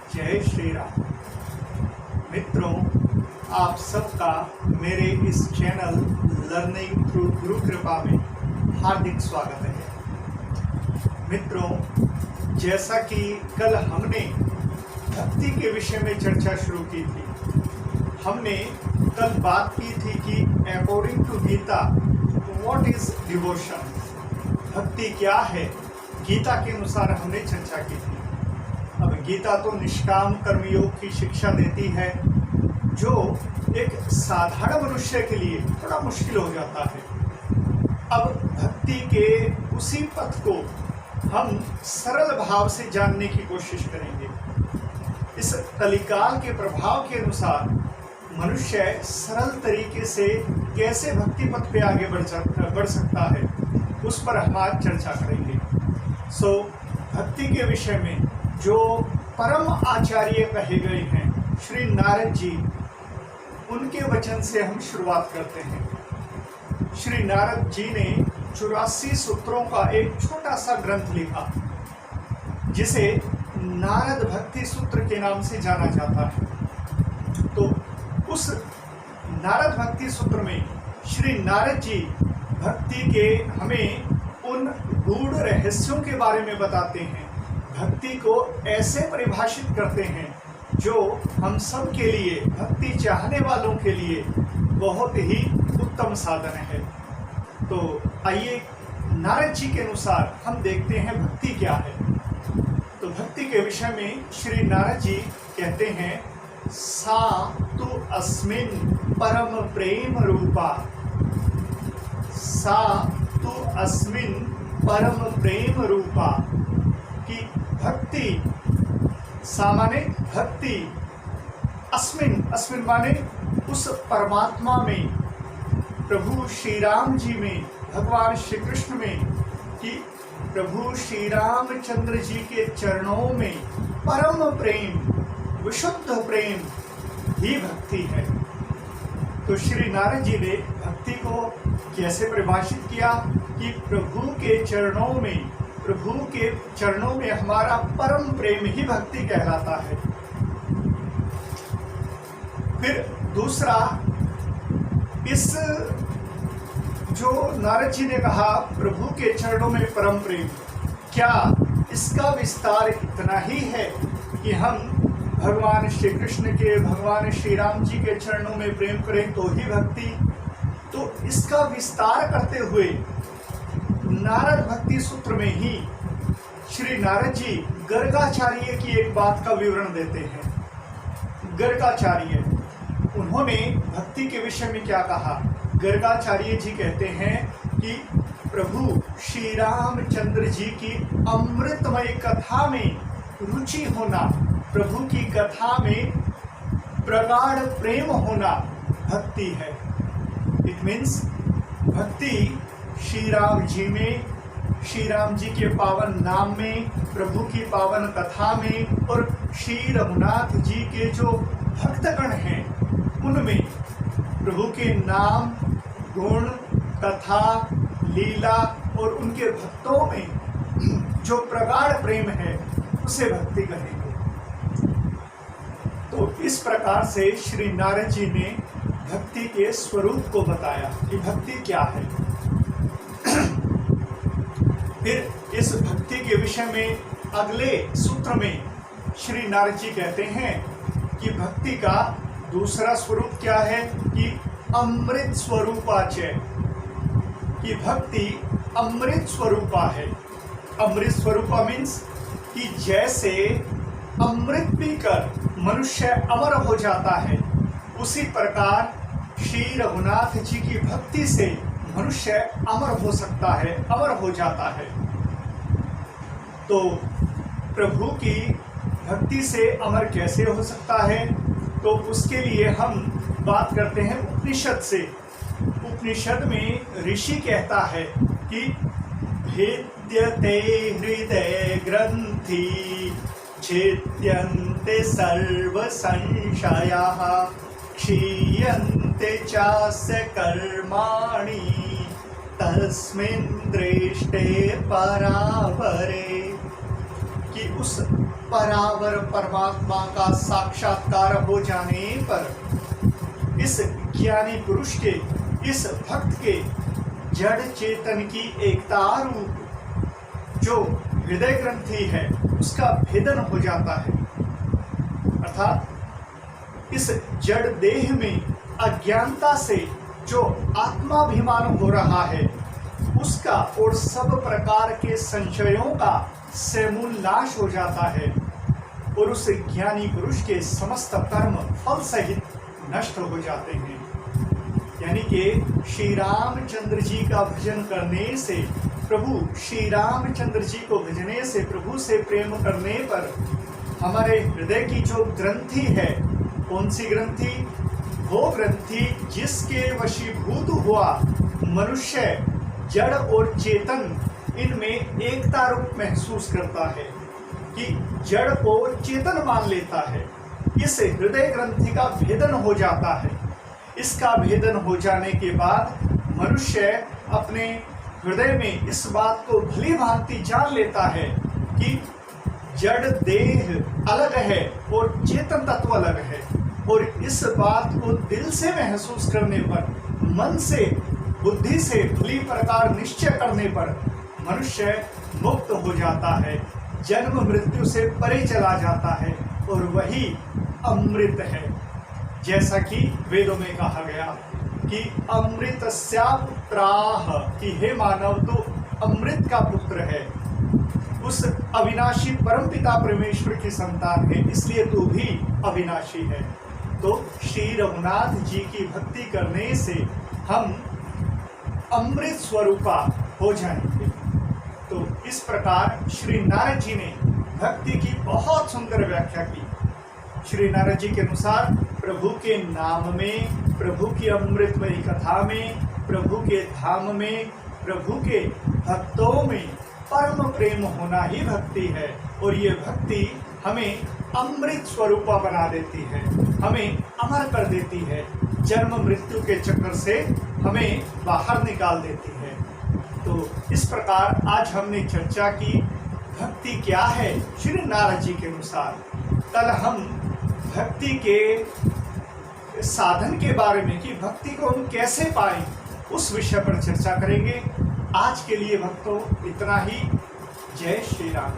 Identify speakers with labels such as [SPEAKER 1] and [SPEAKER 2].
[SPEAKER 1] जय श्री राम। मित्रों, आप सबका मेरे इस चैनल लर्निंग थ्रू गुरु कृपा में हार्दिक स्वागत है। मित्रों, जैसा कि कल हमने भक्ति के विषय में चर्चा शुरू की थी, हमने कल बात की थी कि according to Gita what is devotion, भक्ति क्या है। गीता के अनुसार हमने चर्चा की थी। अब गीता तो निष्काम कर्मयोग की शिक्षा देती है, जो एक साधारण मनुष्य के लिए थोड़ा मुश्किल हो जाता है। अब भक्ति के उसी पथ को हम सरल भाव से जानने की कोशिश करेंगे। इस कलिकाल के प्रभाव के अनुसार मनुष्य सरल तरीके से कैसे भक्ति पथ पे आगे बढ़ सकता है, उस पर हम आज चर्चा करेंगे। भक्ति के विषय में जो परम आचार्य कहे गए हैं श्री नारद जी, उनके वचन से हम शुरुआत करते हैं। श्री नारद जी ने 84 सूत्रों का एक छोटा सा ग्रंथ लिखा, जिसे नारद भक्ति सूत्र के नाम से जाना जाता है। तो उस नारद भक्ति सूत्र में श्री नारद जी भक्ति के हमें उन गूढ़ रहस्यों के बारे में बताते हैं, भक्ति को ऐसे परिभाषित करते हैं जो हम सब के लिए, भक्ति चाहने वालों के लिए बहुत ही उत्तम साधन है। तो आइए नारद जी के अनुसार हम देखते हैं भक्ति क्या है। तो भक्ति के विषय में श्री नारद जी कहते हैं, सा तु अस्मिन् परम प्रेम रूपा, सा तु अस्मिन् परम प्रेम रूपा। कि भक्ति, सामान्य भक्ति, अस्मिन माने उस परमात्मा में, प्रभु श्री राम जी में, भगवान श्री कृष्ण में, कि प्रभु श्री रामचंद्र जी के चरणों में परम प्रेम, विशुद्ध प्रेम ही भक्ति है। तो श्री नारद जी ने भक्ति को कैसे परिभाषित किया कि प्रभु के चरणों में हमारा परम प्रेम ही भक्ति कहलाता है। फिर दूसरा, इस जो नारद जी ने कहा प्रभु के चरणों में परम प्रेम, क्या इसका विस्तार इतना ही है कि हम भगवान श्री कृष्ण के, भगवान श्री राम जी के चरणों में प्रेम करें तो ही भक्ति? तो इसका विस्तार करते हुए नारद भक्ति सूत्र में ही श्री नारद जी गर्गाचार्य की एक बात का विवरण देते हैं। गर्गाचार्य, उन्होंने भक्ति के विषय में क्या कहा? गर्गाचार्य जी कहते हैं कि प्रभु श्री रामचंद्र जी की अमृतमय कथा में रुचि होना, प्रभु की कथा में प्रगाढ़ प्रेम होना भक्ति है। इट मीन्स भक्ति श्री राम जी में, श्री राम जी के पावन नाम में, प्रभु की पावन कथा में, और श्री रघुनाथ जी के जो भक्तगण हैं उनमें प्रभु के नाम, गुण, कथा, लीला और उनके भक्तों में जो प्रगाढ़ प्रेम है, उसे भक्ति कहेंगे। तो इस प्रकार से श्री नारद जी ने भक्ति के स्वरूप को बताया कि भक्ति क्या है। फिर इस भक्ति के विषय में अगले सूत्र में श्री नारद जी कहते हैं कि भक्ति का दूसरा स्वरूप क्या है कि अमृत स्वरूपाचय, कि भक्ति अमृत स्वरूपा है। अमृत स्वरूपा मीन्स कि जैसे अमृत पीकर मनुष्य अमर हो जाता है, उसी प्रकार श्री रघुनाथ जी की भक्ति से मनुष्य अमर हो सकता है, अमर हो जाता है। तो प्रभु की भक्ति से अमर कैसे हो सकता है? तो उसके लिए हम बात करते हैं उपनिषद से। उपनिषद में ऋषि कहता है कि भेद्यते हृदय ग्रंथि छेद्यन्ते सर्व संशयाः क्षीयन्ते चास्य कर्माणि तस्मिन् दृष्टे परावरे। कि उस परावर परमात्मा का साक्षात्कार हो जाने पर इस ज्ञानी पुरुष के, इस भक्त के जड़ चेतन की एकता रूप जो हृदय ग्रंथि है उसका भेदन हो जाता है। अर्थात इस जड़ देह में अज्ञानता से जो आत्माभिमान हो रहा है उसका और सब प्रकार के संशयों का समूल नाश हो जाता है और उस ज्ञानी पुरुष के समस्त कर्म फल सहित नष्ट हो जाते हैं। यानी कि श्री रामचंद्र जी का भजन करने से, प्रभु श्री रामचंद्र जी को भजने से, प्रभु से प्रेम करने पर हमारे हृदय की जो ग्रंथि है, कौन सी ग्रंथि? वो ग्रंथि जिसके वशीभूत हुआ मनुष्य जड़ और चेतन इनमें एकता रूप महसूस करता है कि जड़ को चेतन मान लेता है। इस हृदय ग्रंथि का भेदन हो जाता है। इसका भेदन हो जाने के बाद मनुष्य अपने हृदय में इस बात को भली भांति जान लेता है कि जड़ देह अलग है और चेतन तत्व अलग है, और इस बात को दिल से महसूस करने पर, मन से, बुद्धि से भली प्रकार निश्चय करने पर मनुष्य मुक्त हो जाता है, जन्म मृत्यु से परे चला जाता है और वही अमृत है। जैसा कि वेदों में कहा गया कि अमृतस्या पुत्राः, कि हे मानव तो अमृत का पुत्र है, उस अविनाशी परमपिता परमेश्वर की संतान है, इसलिए तू भी अविनाशी है। तो श्री रघुनाथ जी की भक्ति करने से हम अमृत स्वरूपा हो जाएंगे। तो इस प्रकार श्री नारद जी ने भक्ति की बहुत सुंदर व्याख्या की। श्री नारद जी के अनुसार प्रभु के नाम में, प्रभु की अमृतमयी कथा में, प्रभु के धाम में, प्रभु के भक्तों में परम प्रेम होना ही भक्ति है, और ये भक्ति हमें अमृत स्वरूपा बना देती है, हमें अमर कर देती है, जन्म मृत्यु के चक्कर से हमें बाहर निकाल देती है। तो इस प्रकार आज हमने चर्चा की भक्ति क्या है श्री नारद जी के अनुसार। कल हम भक्ति के साधन के बारे में, कि भक्ति को हम कैसे पाएं, उस विषय पर चर्चा करेंगे। आज के लिए भक्तों इतना ही। जय श्री राम।